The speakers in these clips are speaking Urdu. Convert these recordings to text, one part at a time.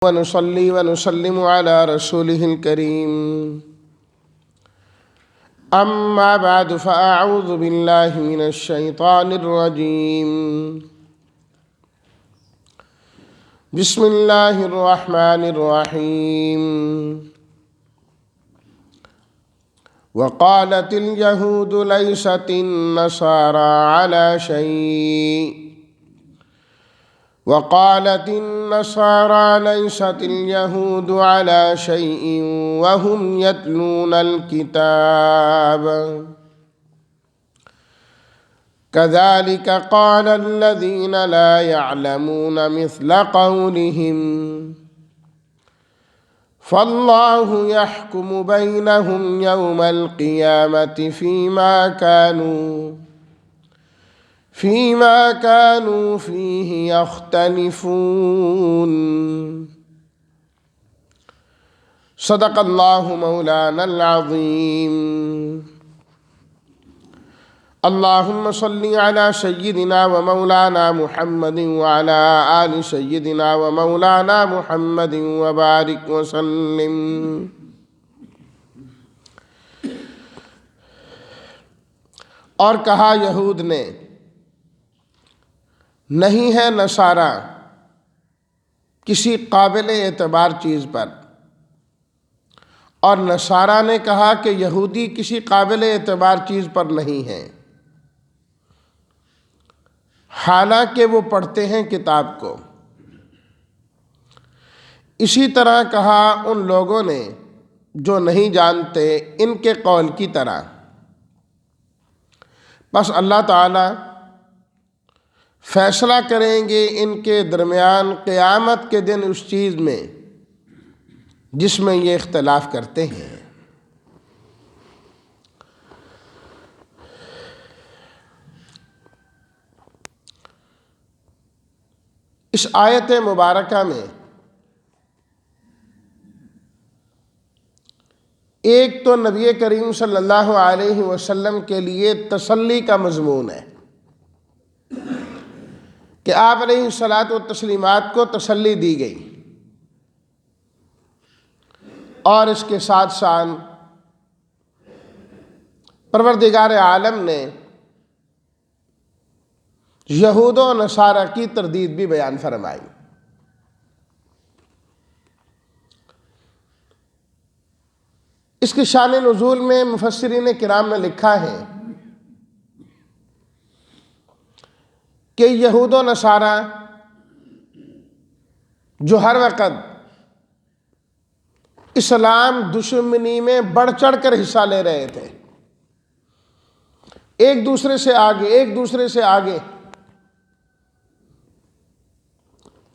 ونصلي ونسلم على رسوله الكريم أما بعد فأعوذ بالله من الشيطان الرجيم بسم الله الرحمن الرحيم وقالت اليهود ليست النصارى على شيء وقالت النصارى ليست اليهود على شيء وهم يتلون الكتاب كذلك قال الذين لا يعلمون مثل قولهم فالله يحكم بينهم يوم القيامة فيما كانوا فيه يختلفون صدق الله مولانا العظيم اللهم صل على سيدنا ومولانا محمد وعلى آل سيدنا ومولانا محمد وبارك وسلم اور کہا یہود نے نہیں ہے نصارہ کسی قابل اعتبار چیز پر، اور نصارہ نے کہا کہ یہودی کسی قابل اعتبار چیز پر نہیں ہے، حالانکہ وہ پڑھتے ہیں کتاب کو۔ اسی طرح کہا ان لوگوں نے جو نہیں جانتے ان کے قول کی طرح۔ بس اللہ تعالی فیصلہ کریں گے ان کے درمیان قیامت کے دن اس چیز میں جس میں یہ اختلاف کرتے ہیں۔ اس آیت مبارکہ میں ایک تو نبی کریم صلی اللہ علیہ وسلم کے لیے تسلی کا مضمون ہے کہ آپ علیہ الصلاۃ والتسلیمات کو تسلی دی گئی، اور اس کے ساتھ ساتھ پروردگار عالم نے یہود و نصارہ کی تردید بھی بیان فرمائی۔ اس کی شان نزول میں مفسرین کرام نے لکھا ہے کہ یہود و نصارہ جو ہر وقت اسلام دشمنی میں بڑھ چڑھ کر حصہ لے رہے تھے، ایک دوسرے سے آگے،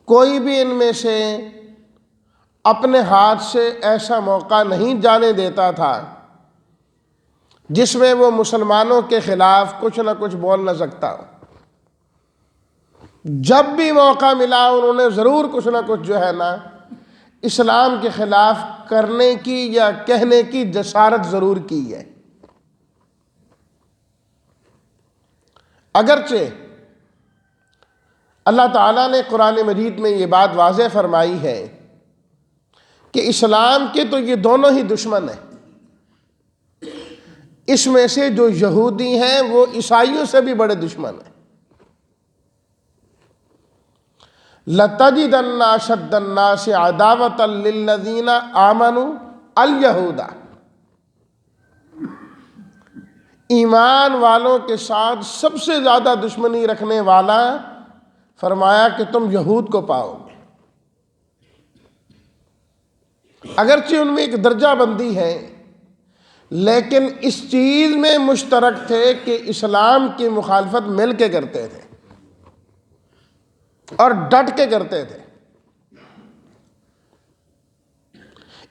کوئی بھی ان میں سے اپنے ہاتھ سے ایسا موقع نہیں جانے دیتا تھا جس میں وہ مسلمانوں کے خلاف کچھ نہ کچھ بول نہ سکتا ہو۔ جب بھی موقع ملا انہوں نے ضرور کچھ نہ کچھ جو ہے نا اسلام کے خلاف کرنے کی یا کہنے کی جسارت ضرور کی ہے۔ اگرچہ اللہ تعالیٰ نے قرآن مجید میں یہ بات واضح فرمائی ہے کہ اسلام کے تو یہ دونوں ہی دشمن ہیں، اس میں سے جو یہودی ہیں وہ عیسائیوں سے بھی بڑے دشمن ہیں۔ لَتَجِدَنَّ أَشَدَّ النَّاسِ عَدَاوَةً لِلَّذِينَ آمَنُوا الْيَهُودَ، ایمان والوں کے ساتھ سب سے زیادہ دشمنی رکھنے والا فرمایا کہ تم یہود کو پاؤ گے۔ اگرچہ ان میں ایک درجہ بندی ہے، لیکن اس چیز میں مشترک تھے کہ اسلام کی مخالفت مل کے کرتے تھے اور ڈٹ کے کرتے تھے۔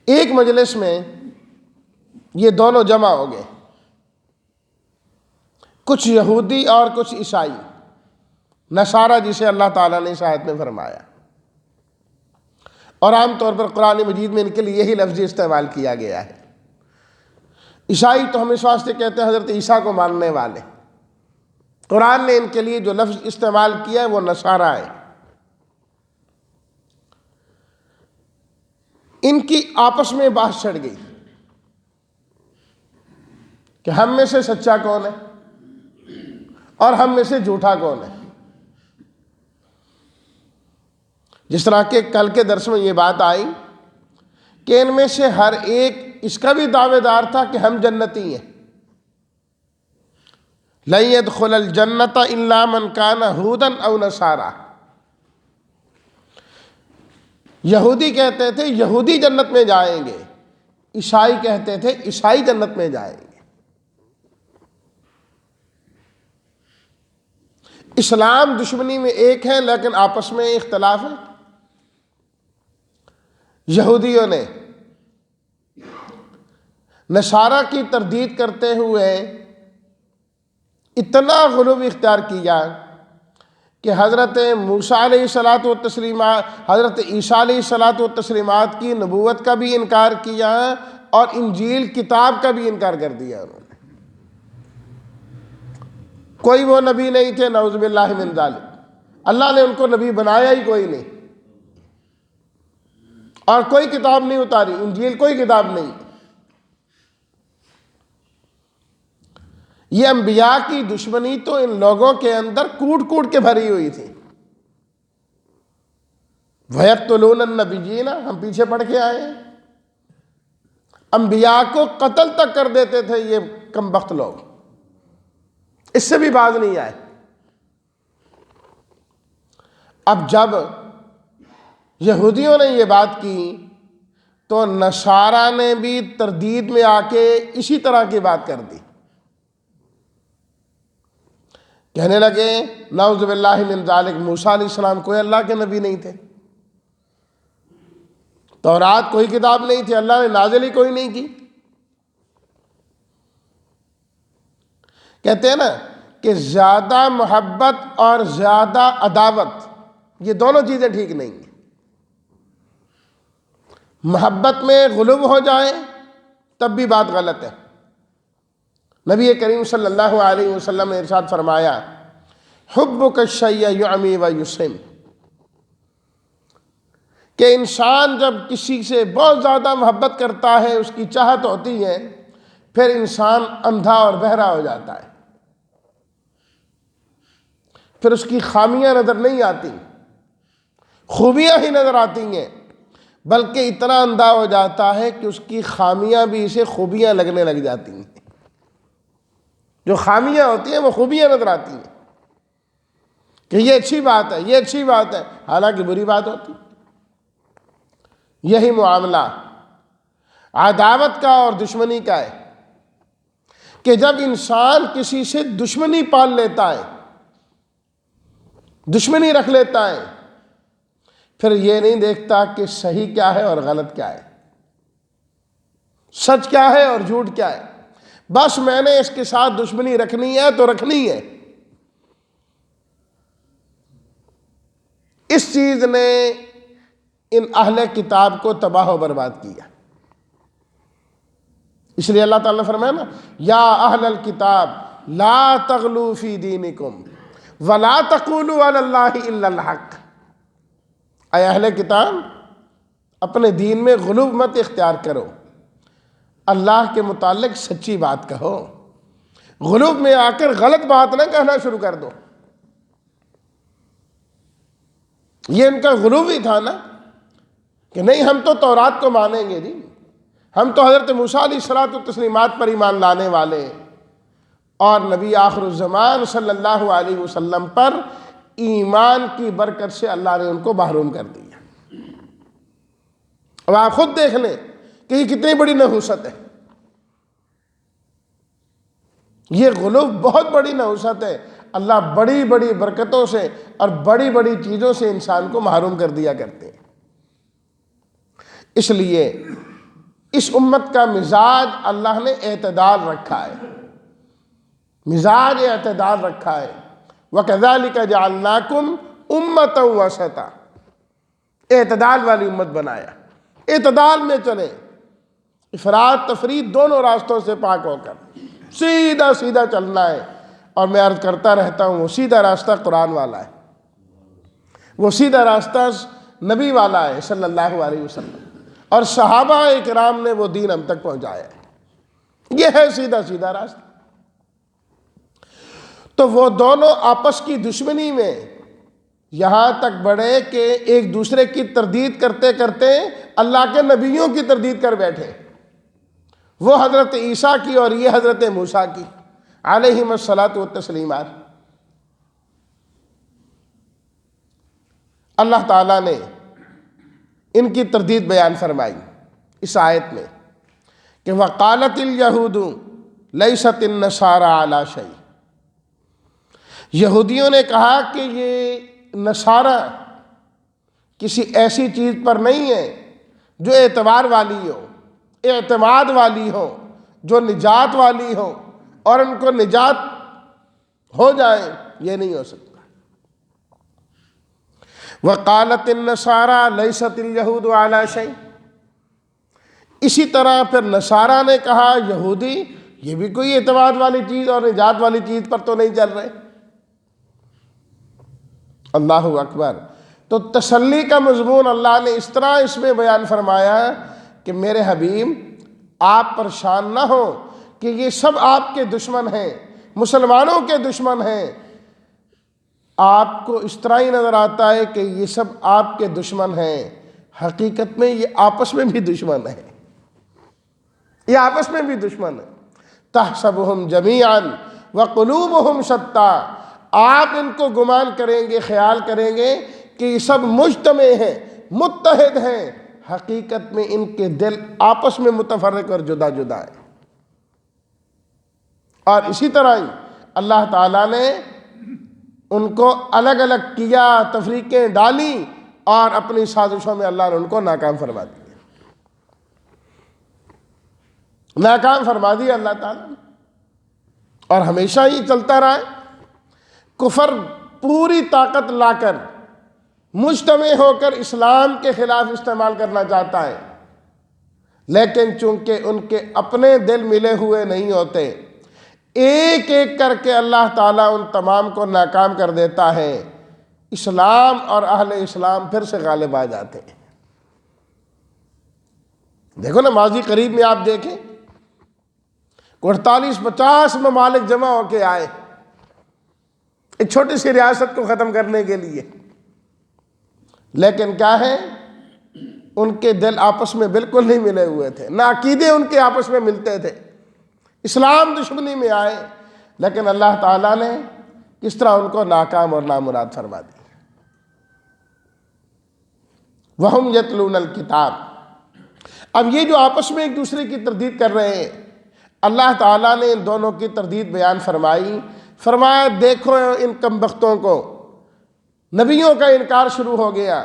ایک مجلس میں یہ دونوں جمع ہو گئے، کچھ یہودی اور کچھ عیسائی، نصارہ جسے اللہ تعالیٰ نے اس آیت میں فرمایا، اور عام طور پر قرآن مجید میں ان کے لیے یہی لفظ استعمال کیا گیا ہے۔ عیسائی تو ہم اس واسطے کہتے ہیں حضرت عیسیٰ کو ماننے والے، قرآن نے ان کے لیے جو لفظ استعمال کیا ہے وہ نصارہ ہے۔ ان کی آپس میں بحث چھڑ گئی کہ ہم میں سے سچا کون ہے اور ہم میں سے جھوٹا کون ہے. جس طرح کہ کل کے درس میں یہ بات آئی کہ ان میں سے ہر ایک اس کا بھی دعوے دار تھا کہ ہم جنتی ہیں. لن يدخل الجنت الا من كان هودا او نصارا. یہودی کہتے تھے یہودی جنت میں جائیں گے، عیسائی کہتے تھے عیسائی جنت میں جائیں گے. اسلام دشمنی میں ایک ہے لیکن آپس میں اختلاف ہے. یہودیوں نے نصارہ کی تردید کرتے ہوئے اتنا غلو اختیار کیا کہ حضرت موسیٰ علیہ الصلاۃ والتسلیمات، حضرت عیسیٰ علیہ الصلاۃ والتسلیمات کی نبوت کا بھی انکار کیا اور انجیل کتاب کا بھی انکار کر دیا. انہوں نے کوئی وہ نبی نہیں تھے، نعوذ باللہ من ذالک. اللہ نے ان کو نبی بنایا ہی کوئی نہیں، اور کوئی کتاب نہیں اتاری، انجیل کوئی کتاب نہیں. یہ انبیاء کی دشمنی تو ان لوگوں کے اندر کوٹ کوٹ کے بھری ہوئی تھی. وَيَقْتُلُونَ النَّبِيِّينَ، ہم پیچھے پڑھ کے آئے ہیں، انبیاء کو قتل تک کر دیتے تھے یہ کمبخت لوگ، اس سے بھی باز نہیں آئے. اب جب یہودیوں نے یہ بات کی تو نصارہ نے بھی تردید میں آ کے اسی طرح کی بات کر دی. کہنے لگے نعوذ باللہ من ذالک، موسیٰ علیہ السلام کوئی اللہ کے نبی نہیں تھے، تورات کوئی کتاب نہیں تھی، اللہ نے نازل ہی کوئی نہیں کی. کہتے ہیں نا کہ زیادہ محبت اور زیادہ عداوت یہ دونوں چیزیں ٹھیک نہیں ہیں. محبت میں غلو ہو جائے تب بھی بات غلط ہے. نبی کریم صلی اللہ علیہ وسلم نے ارشاد فرمایا حبک الشیء یعمی و یسم، کہ انسان جب کسی سے بہت زیادہ محبت کرتا ہے، اس کی چاہت ہوتی ہے، پھر انسان اندھا اور بہرا ہو جاتا ہے، پھر اس کی خامیاں نظر نہیں آتی، خوبیاں ہی نظر آتی ہیں، بلکہ اتنا اندھا ہو جاتا ہے کہ اس کی خامیاں بھی اسے خوبیاں لگنے لگ جاتی ہیں. جو خامیاں ہوتی ہیں وہ خوبیاں نظر آتی ہیں کہ یہ اچھی بات ہے، یہ اچھی بات ہے، حالانکہ بری بات ہوتی. یہی معاملہ عداوت کا اور دشمنی کا ہے کہ جب انسان کسی سے دشمنی پال لیتا ہے، دشمنی رکھ لیتا ہے، پھر یہ نہیں دیکھتا کہ صحیح کیا ہے اور غلط کیا ہے، سچ کیا ہے اور جھوٹ کیا ہے. بس میں نے اس کے ساتھ دشمنی رکھنی ہے تو رکھنی ہے. اس چیز نے ان اہل کتاب کو تباہ و برباد کیا. اس لیے اللہ تعالیٰ نے فرمایا نا یا اہل الکتاب لا تغلوا فی دینکم ولا تقولوا علی اللہ الا الحق. اے اہل کتاب، اپنے دین میں غلو مت اختیار کرو، اللہ کے متعلق سچی بات کہو، غلو میں آ کر غلط بات نہ کہنا شروع کر دو. یہ ان کا غلو بھی تھا نا کہ نہیں ہم تو تورات کو مانیں گے جی، ہم تو حضرت موسیٰ علیہ الصلاۃ والتسلیمات پر ایمان لانے والے، اور نبی آخر الزمان صلی اللہ علیہ وسلم پر ایمان کی برکت سے اللہ نے ان کو محروم کر دیا. اب آپ خود دیکھ لیں کہ یہ کتنی بڑی نحوست ہے. یہ غلو بہت بڑی نحوست ہے. اللہ بڑی بڑی برکتوں سے اور بڑی بڑی چیزوں سے انسان کو محروم کر دیا کرتے ہیں. اس لیے اس امت کا مزاج اللہ نے اعتدال رکھا ہے، مزاج اعتدال رکھا ہے. وَكَذَلِكَ جَعَلْنَاكُمْ أُمَّةً وَسَطًا، اعتدال والی امت بنایا. اعتدال میں چلیں، افراط تفریط دونوں راستوں سے پاک ہو کر سیدھا سیدھا چلنا ہے. اور میں عرض کرتا رہتا ہوں وہ سیدھا راستہ قرآن والا ہے، وہ سیدھا راستہ نبی والا ہے صلی اللہ علیہ وسلم. اور صحابہ کرام نے وہ دین ہم تک پہنچایا ہے۔ یہ ہے سیدھا سیدھا راستہ۔ تو وہ دونوں آپس کی دشمنی میں یہاں تک بڑھے کہ ایک دوسرے کی تردید کرتے کرتے اللہ کے نبیوں کی تردید کر بیٹھے، وہ حضرت عیسیٰ کی اور یہ حضرت موسیٰ کی علیہم الصلاۃ والتسلیمات۔ اللہ تعالیٰ نے ان کی تردید بیان فرمائی اس آیت میں کہ وَقَالَتِ الْيَهُودُ لَيْسَتِ النَّصَارَىٰ عَلَىٰ شَيْءٍ، یہودیوں نے کہا کہ یہ نصارہ کسی ایسی چیز پر نہیں ہے جو اعتبار والی ہو، اعتماد والی ہو، جو نجات والی ہو اور ان کو نجات ہو جائے، یہ نہیں ہو سکتا۔ وَقَالَتِ النَّصَارَىٰ لَيْسَتِ الْيَهُودُ عَلَىٰ شَيْءٍ، اسی طرح پھر نصارہ نے کہا یہودی یہ بھی کوئی اعتماد والی چیز اور نجات والی چیز پر تو نہیں چل رہے۔ اللہ اکبر۔ تو تسلی کا مضمون اللہ نے اس طرح اس میں بیان فرمایا کہ میرے حبیب آپ پریشان نہ ہو کہ یہ سب آپ کے دشمن ہیں، مسلمانوں کے دشمن ہیں۔ آپ کو اس طرح ہی نظر آتا ہے کہ یہ سب آپ کے دشمن ہیں، حقیقت میں یہ آپس میں بھی دشمن ہیں، یہ آپس میں بھی دشمن ہیں۔ تحسبهم جميعا وقلوبهم شتى، آپ ان کو گمان کریں گے، خیال کریں گے کہ یہ سب مجتمع ہیں، متحد ہیں، حقیقت میں ان کے دل آپس میں متفرق اور جدا جدا ہیں۔ اور اسی طرح ہی اللہ تعالیٰ نے ان کو الگ الگ کیا، تفریقیں ڈالی اور اپنی سازشوں میں اللہ نے ان کو ناکام فرما دیا، ناکام فرما دیا اللہ تعالیٰ نے۔ اور ہمیشہ ہی چلتا رہا ہے، کفر پوری طاقت لا کر مجتمع ہو کر اسلام کے خلاف استعمال کرنا چاہتا ہے، لیکن چونکہ ان کے اپنے دل ملے ہوئے نہیں ہوتے، ایک ایک کر کے اللہ تعالیٰ ان تمام کو ناکام کر دیتا ہے، اسلام اور اہل اسلام پھر سے غالب آ جاتے ہیں۔ دیکھو نا، ماضی قریب میں آپ دیکھیں 48-50 ممالک جمع ہو کے آئے ایک چھوٹی سی ریاست کو ختم کرنے کے لیے، لیکن کیا ہے، ان کے دل آپس میں بالکل نہیں ملے ہوئے تھے، نہ عقیدے ان کے آپس میں ملتے تھے، اسلام دشمنی میں آئے، لیکن اللہ تعالیٰ نے کس طرح ان کو ناکام اور نامراد فرما دی۔ وَهُمْ يَتْلُونَ الْكِتَابَ، اب یہ جو آپس میں ایک دوسرے کی تردید کر رہے ہیں، اللہ تعالیٰ نے ان دونوں کی تردید بیان فرمائی، فرمایا دیکھو ان کمبختوں کو، نبیوں کا انکار شروع ہو گیا۔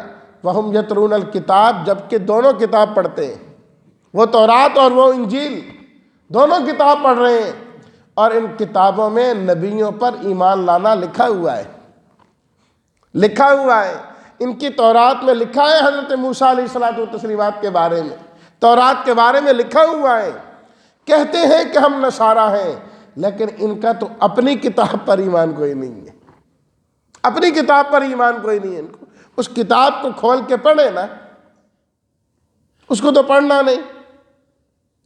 وَهُمْ يَتْلُونَ الْكِتَابَ، جبکہ دونوں کتاب پڑھتے ہیں، وہ تورات اور وہ انجیل، دونوں کتاب پڑھ رہے ہیں، اور ان کتابوں میں نبیوں پر ایمان لانا لکھا ہوا ہے، لکھا ہوا ہے۔ ان کی تورات میں لکھا ہے حضرت موسیٰ علیہ الصلوۃ والتسلیمات کے بارے میں، تورات کے بارے میں لکھا ہوا ہے۔ کہتے ہیں کہ ہم نصارہ ہیں، لیکن ان کا تو اپنی کتاب پر ایمان کوئی نہیں ہے، اپنی کتاب پر ایمان کوئی نہیں ہے۔ ان کو اس کتاب کو کھول کے پڑھے نا، اس کو تو پڑھنا نہیں۔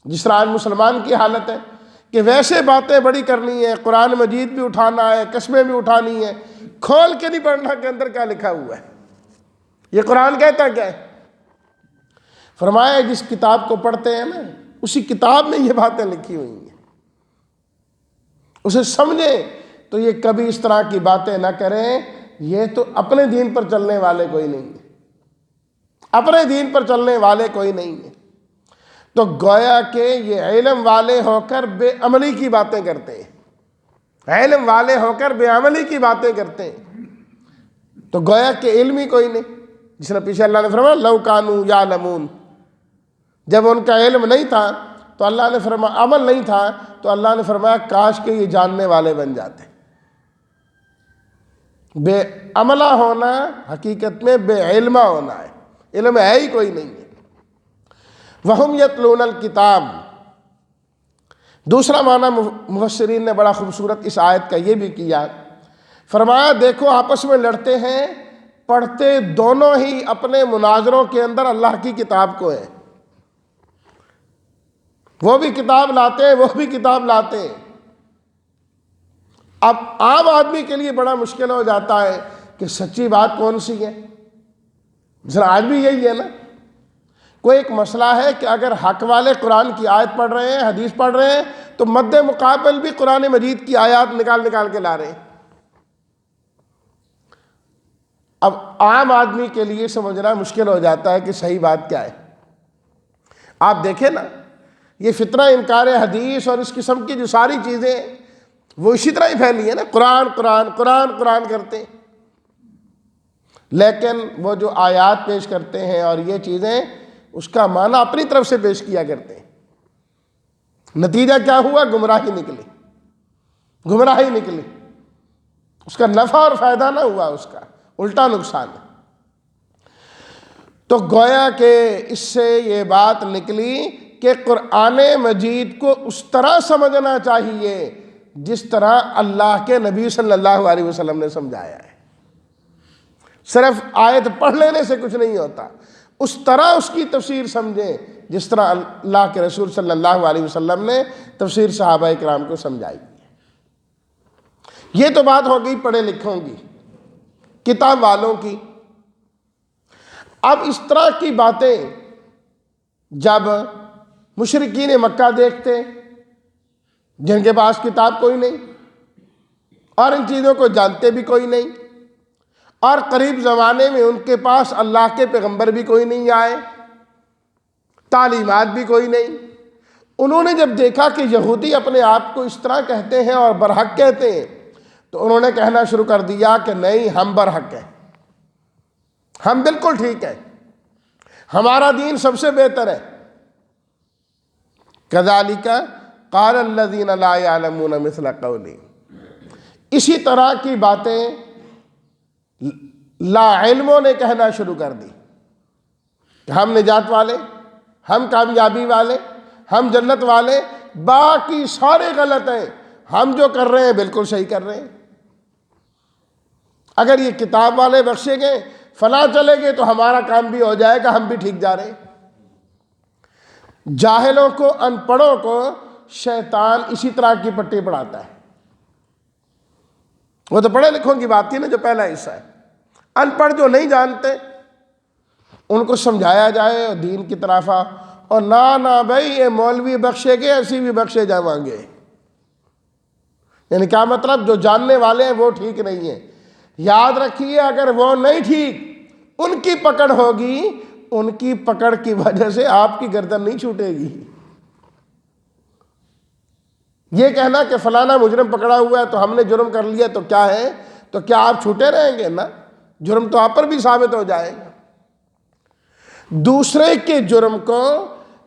جس طرح آج مسلمان کی حالت ہے کہ ویسے باتیں بڑی کرنی ہے، قرآن مجید بھی اٹھانا ہے، قسمیں بھی اٹھانی ہے، کھول کے نہیں پڑھنا کہ اندر کیا لکھا ہوا ہے، یہ قرآن کہتا کیا ہے۔ فرمایا جس کتاب کو پڑھتے ہیں نا، اسی کتاب میں یہ باتیں لکھی ہوئی ہیں، اسے سمجھیں تو یہ کبھی اس طرح کی باتیں نہ کریں۔ یہ تو اپنے دین پر چلنے والے کوئی نہیں ہے، اپنے دین پر چلنے والے کوئی نہیں ہے۔ تو گویا کہ یہ علم والے ہو کر بے عملی کی باتیں کرتے ہیں، علم والے ہو کر بے عملی کی باتیں کرتے ہیں، تو گویا کہ علم ہی کوئی نہیں۔ جس نے پیچھے اللہ نے فرمایا لو کانوا یعلمون، جب ان کا علم نہیں تھا تو اللہ نے فرمایا، عمل نہیں تھا تو اللہ نے فرمایا کاش کہ یہ جاننے والے بن جاتے۔ بے عملہ ہونا حقیقت میں بے علمہ ہونا ہے، علم ہے ہی کوئی نہیں ہے۔ وَهُمْ يَتْلُونَ الْكِتَابَ، دوسرا معنی مفسرین نے بڑا خوبصورت اس آیت کا یہ بھی کیا، فرمایا دیکھو آپس میں لڑتے ہیں، پڑھتے دونوں ہی اپنے مناظروں کے اندر اللہ کی کتاب کو ہے، وہ بھی کتاب لاتے ہیں، وہ بھی کتاب لاتے ہیں۔ اب عام آدمی کے لیے بڑا مشکل ہو جاتا ہے کہ سچی بات کون سی ہے۔ ذرا آج بھی یہی ہے نا، کوئی ایک مسئلہ ہے کہ اگر حق والے قرآن کی آیت پڑھ رہے ہیں، حدیث پڑھ رہے ہیں، تو مد مقابل بھی قرآن مجید کی آیات نکال نکال کے لا رہے ہیں۔ اب عام آدمی کے لیے سمجھنا مشکل ہو جاتا ہے کہ صحیح بات کیا ہے۔ آپ دیکھیں نا، یہ فتنہ انکار حدیث اور اس قسم کی جو ساری چیزیں وہ اسی طرح ہی پھیلی ہیں نا، قرآن قرآن قرآن قرآن کرتے ہیں، لیکن وہ جو آیات پیش کرتے ہیں اور یہ چیزیں اس کا معنی اپنی طرف سے پیش کیا کرتے ہیں۔ نتیجہ کیا ہوا؟ گمراہی نکلی، گمراہی نکلی، اس کا نفع اور فائدہ نہ ہوا، اس کا الٹا نقصان ہے۔ تو گویا کہ اس سے یہ بات نکلی کہ قرآن مجید کو اس طرح سمجھنا چاہیے جس طرح اللہ کے نبی صلی اللہ علیہ وسلم نے سمجھایا ہے۔ صرف آیت پڑھ لینے سے کچھ نہیں ہوتا، اس طرح اس کی تفسیر سمجھیں جس طرح اللہ کے رسول صلی اللہ علیہ وسلم نے تفسیر صحابہ کرام کو سمجھائی۔ یہ تو بات ہو گئی پڑھے لکھوں کی، کتاب والوں کی۔ اب اس طرح کی باتیں جب مشرکین مکہ دیکھتے جن کے پاس کتاب کوئی نہیں اور ان چیزوں کو جانتے بھی کوئی نہیں، اور قریب زمانے میں ان کے پاس اللہ کے پیغمبر بھی کوئی نہیں آئے، تعلیمات بھی کوئی نہیں، انہوں نے جب دیکھا کہ یہودی اپنے آپ کو اس طرح کہتے ہیں اور برحق کہتے ہیں، تو انہوں نے کہنا شروع کر دیا کہ نہیں، ہم برحق ہیں، ہم بالکل ٹھیک ہیں، ہمارا دین سب سے بہتر ہے۔ کذالک قال الذین لا یعلمون مثل قولی، اسی طرح کی باتیں لا علموں نے کہنا شروع کر دی کہ ہم نجات والے، ہم کامیابی والے، ہم جنت والے، باقی سارے غلط ہیں، ہم جو کر رہے ہیں بالکل صحیح کر رہے ہیں۔ اگر یہ کتاب والے بخشے گئے، فلاں چلے گئے تو ہمارا کام بھی ہو جائے گا، ہم بھی ٹھیک جا رہے ہیں۔ جاہلوں کو، ان پڑھوں کو شیطان اسی طرح کی پٹی پڑھاتا ہے۔ وہ تو پڑھے لکھوں کی بات تھی نا جو پہلا حصہ ہے۔ ان پڑھ جو نہیں جانتے ان کو سمجھایا جائے اور دین کی طرف اور نہ بھائی یہ مولوی بخشے گے، ایسی بھی بخشے جاؤں گے۔ یعنی کیا مطلب؟ جو جاننے والے ہیں وہ ٹھیک نہیں ہیں۔ یاد رکھیے، اگر وہ نہیں ٹھیک، ان کی پکڑ ہوگی، ان کی پکڑ کی وجہ سے آپ کی گردن نہیں چھوٹے گی۔ یہ کہنا کہ فلانا مجرم پکڑا ہوا ہے تو ہم نے جرم کر لیا تو کیا ہے، تو کیا آپ چھوٹے رہیں گے؟ نا، جرم تو آپ پر بھی ثابت ہو جائے گا۔ دوسرے کے جرم کو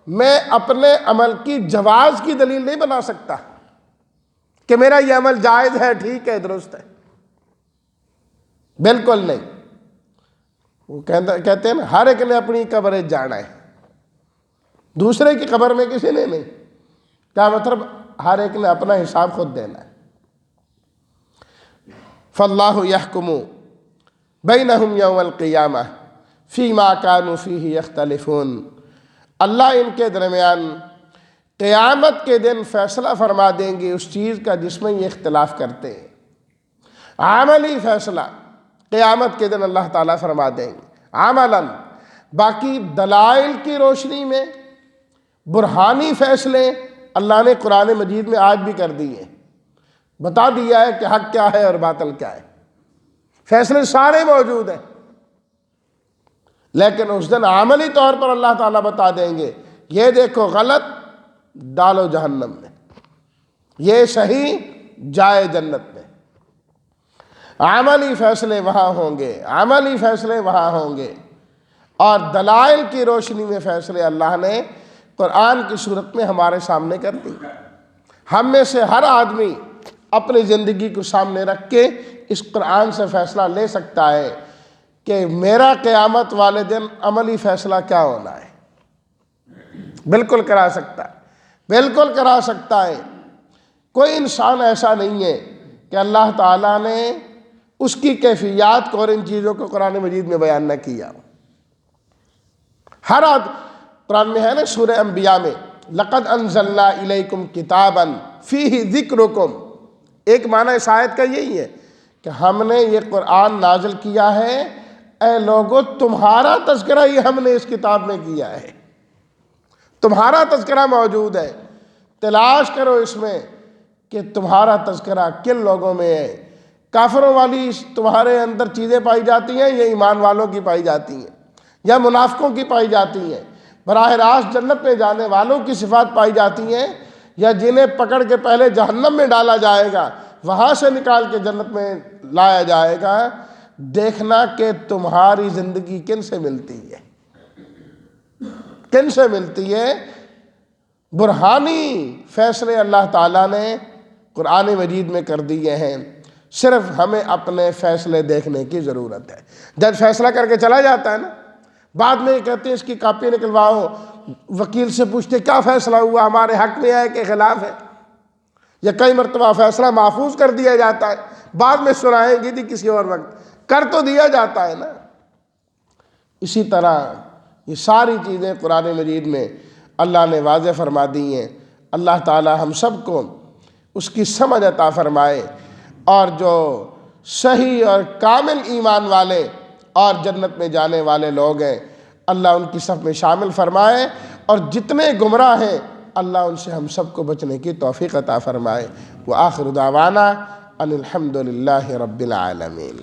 میں اپنے عمل کی جواز کی دلیل نہیں بنا سکتا کہ میرا یہ عمل جائز ہے، ٹھیک ہے، درست ہے، بالکل نہیں۔ وہ کہتے ہیں نا، ہر ایک نے اپنی قبر جانا ہے، دوسرے کی قبر میں کسی نے نہیں۔ کیا مطلب؟ ہر ایک نے اپنا حساب خود دینا ہے۔ فاللہ یحکم بینہم یوم القیامہ فیما کانوا فیہ یختلفون، اللہ ان کے درمیان قیامت کے دن فیصلہ فرما دیں گے اس چیز کا جس میں یہ اختلاف کرتے ہیں۔ عملی فیصلہ قیامت کے دن اللہ تعالیٰ فرما دیں گے عملاً۔ باقی دلائل کی روشنی میں برہانی فیصلے اللہ نے قرآن مجید میں آج بھی کر دیے، بتا دیا ہے کہ حق کیا ہے اور باطل کیا ہے، فیصلے سارے موجود ہیں۔ لیکن اس دن عملی طور پر اللہ تعالیٰ بتا دیں گے، یہ دیکھو غلط، ڈالو جہنم میں، یہ صحیح، جائے جنت میں۔ عملی فیصلے وہاں ہوں گے، عملی فیصلے وہاں ہوں گے، اور دلائل کی روشنی میں فیصلے اللہ نے قرآن کی صورت میں ہمارے سامنے کر دی۔ ہم میں سے ہر آدمی اپنی زندگی کو سامنے رکھ کے اس قرآن سے فیصلہ لے سکتا ہے کہ میرا قیامت والے دن عملی فیصلہ کیا ہونا ہے۔ بالکل کرا سکتا ہے، بالکل کرا سکتا ہے۔ کوئی انسان ایسا نہیں ہے کہ اللہ تعالیٰ نے اس کی کیفیات کو اور ان چیزوں کو قرآن مجید میں بیان نہ کیا۔ ہر قرآن میں ہے نا، سورہ انبیاء میں لقد انزلنا الیکم کتابا فیہ ذکرکم، ایک معنی اس آیت کا یہی ہے کہ ہم نے یہ قرآن نازل کیا ہے، اے لوگو تمہارا تذکرہ یہ ہم نے اس کتاب میں کیا ہے، تمہارا تذکرہ موجود ہے، تلاش کرو اس میں کہ تمہارا تذکرہ کن لوگوں میں ہے۔ کافروں والی تمہارے اندر چیزیں پائی جاتی ہیں یا ایمان والوں کی پائی جاتی ہیں یا منافقوں کی پائی جاتی ہیں؟ براہ راست جنت میں جانے والوں کی صفات پائی جاتی ہیں یا جنہیں پکڑ کے پہلے جہنم میں ڈالا جائے گا وہاں سے نکال کے جنت میں لایا جائے گا؟ دیکھنا کہ تمہاری زندگی کن سے ملتی ہے، کن سے ملتی ہے۔ برہانی فیصلے اللہ تعالیٰ نے قرآن مجید میں کر دیے ہیں، صرف ہمیں اپنے فیصلے دیکھنے کی ضرورت ہے۔ جج فیصلہ کر کے چلا جاتا ہے نا، بعد میں یہ کہتے ہیں اس کی کاپی نکلواؤ، وکیل سے پوچھتے کیا فیصلہ ہوا، ہمارے حق میں ہے کہ خلاف ہے، یا کئی مرتبہ فیصلہ محفوظ کر دیا جاتا ہے، بعد میں سنائیں گی تھی کسی اور وقت، کر تو دیا جاتا ہے نا۔ اسی طرح یہ ساری چیزیں قرآن مجید میں اللہ نے واضح فرما دی ہیں۔ اللہ تعالی ہم سب کو اس کی سمجھ عطا فرمائے، اور جو صحیح اور کامل ایمان والے اور جنت میں جانے والے لوگ ہیں اللہ ان کی صف میں شامل فرمائے، اور جتنے گمراہ ہیں اللہ ان سے ہم سب کو بچنے کی توفیق عطا فرمائے۔ وآخر دعوانا ان الحمد للہ رب العالمین۔